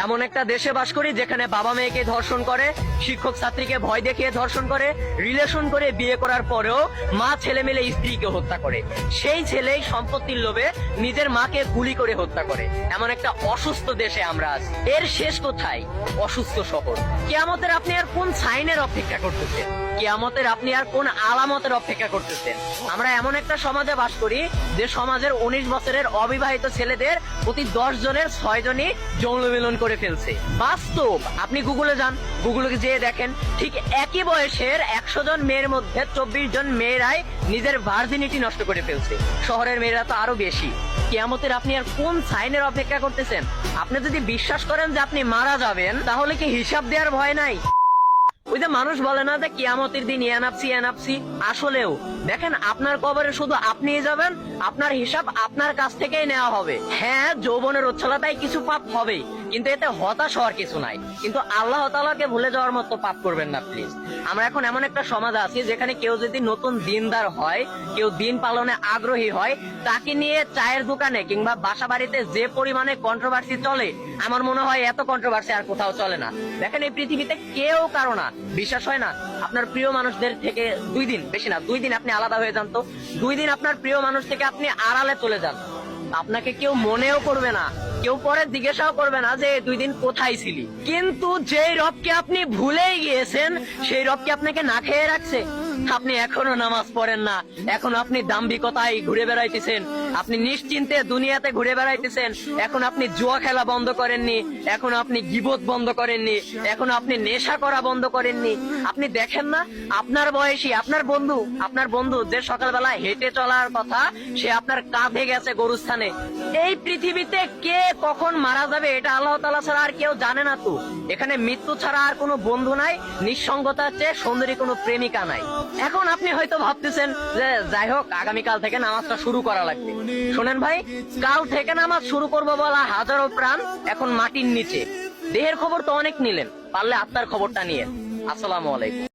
এমন একটা দেশে বাস করি যেখানে বাবা মেয়েকে ধর্ষণ করে, শিক্ষক ছাত্রীকে ভয় দেখিয়ে ধর্ষণ করে, রিলেশন করে বিয়ে করার পরেও মা ছেলে মিলে স্ত্রীকে হত্যা করে, সেই ছেলেই সম্পত্তির লোভে নিজের মাকে গুলি করে হত্যা করে। এমন একটা অসুস্থ দেশে আমরা আছি। এর শেষ কোথায়? অসুস্থ শহর। কিয়ামতের আপনি আর কোন সাইনের অপেক্ষা করতেছেন? কিয়ামতের আপনি আর কোন আলামতের অপেক্ষা করতেছেন? আমরা এমন একটা সমাজে বাস করি যে সমাজের 19 বছরের অবিবাহিত ছেলেদের প্রতি 10 জনের 6 জনই যৌন মিলন করে ফেলছে। বাস্তব। আপনি গুগলে যান, গুগলে যেয়ে দেখেন ঠিক একই বয়সের 100 জন মেয়ের মধ্যে 24 জন মেয়েরাই নিজের ভার্জিনিটি নষ্ট করে ফেলছে। শহরের মেয়েরা তো আরো বেশি। কিয়ামতের আপনি আর কোন সাইনের অপেক্ষা করতেছেন? আপনি যদি বিশ্বাস করেন যে আপনি মারা যাবেন, তাহলে কি হিসাব দেওয়ার ভয় নাই? ওই যে মানুষ বলে না যে কিয়ামতের দিন ইয়ানাপসি, আসলেও দেখেন আপনার কবরে শুধু আপনিই যাবেন, আপনার হিসাব আপনার কাছ থেকেই নেওয়া হবে। হ্যাঁ, যৌবনের উচ্ছলতায় কিছু পাপ হবে, কিন্তু এতে হতাশ হওয়ার কিছু নাই। কিন্তু আল্লাহ তাআলাকে ভুলে যাওয়ার মতো পাপ করবেন না প্লিজ। আমরা এখন এমন একটা সমাজ আছি যেখানে কেউ যদি নতুন দিনদার হয়, কেউ দিন পালনে আগ্রহী হয়, তাকে নিয়ে চায়ের দোকানে কিংবা বাসা বাড়িতে যে পরিমাণে কন্ট্রোভার্সি চলে, আমার মনে হয় এত কন্ট্রোভার্সি আর কোথাও চলে না। দেখেন এই পৃথিবীতে কেউ কারো না। বিশ্বাস হয় না? আপনার প্রিয় মানুষদের থেকে 2 দিন, বেশি না 2 দিন আপনি আলাদা হয়ে যান তো, 2 দিন আপনার প্রিয় মানুষ থেকে আপনি আড়ালে চলে যান, আপনাকে কেউ মনেও করবে না, কেউ পরে জিজ্ঞাসাও করবে না যে 2 দিন কোথায় ছিলি। কিন্তু যেই রবকে আপনি ভুলেই গিয়েছেন, সেই রবকে আপনাকে না খেয়ে রাখছে। আপনি এখনো নামাজ পড়েন না, এখন আপনি দাম্ভিকতায় ঘুরে বেড়াইতেছেন, আপনি নিশ্চিন্তে দুনিয়াতে ঘুরে বেড়াইতেছেন, এখন আপনি জুয়া খেলা বন্ধ করেননি, এখন আপনি গীবত বন্ধ করেননি, এখন আপনি নেশা করা বন্ধ করেননি। আপনি দেখেন না আপনার বয়সী আপনার বন্ধু যে সকালবেলা হেঁটে চলার কথা, সে আপনার কাঁধে গেছে গরুস্থানে। এই পৃথিবীতে কে কখন মারা যাবে এটা আল্লাহ তাআলা ছাড়া আর কেউ জানে না। তো এখানে মৃত্যু ছাড়া আর কোনো বন্ধু নাই, নিঃসঙ্গতার চেয়ে সুন্দরী কোনো প্রেমিকা নাই। এখন আপনি হয়তো ভাবতেছেন যে যাই হোক, আগামীকাল থেকে নামাজটা শুরু করা লাগবে। শোনেন ভাই, কাল থেকে নামাজ শুরু করবো বলা হাজারো প্রাণ এখন মাটির নিচে। দেহের খবর তো অনেক নিলেন, পারলে আত্মার খবরটা নিয়ে। আসসালামু আলাইকুম।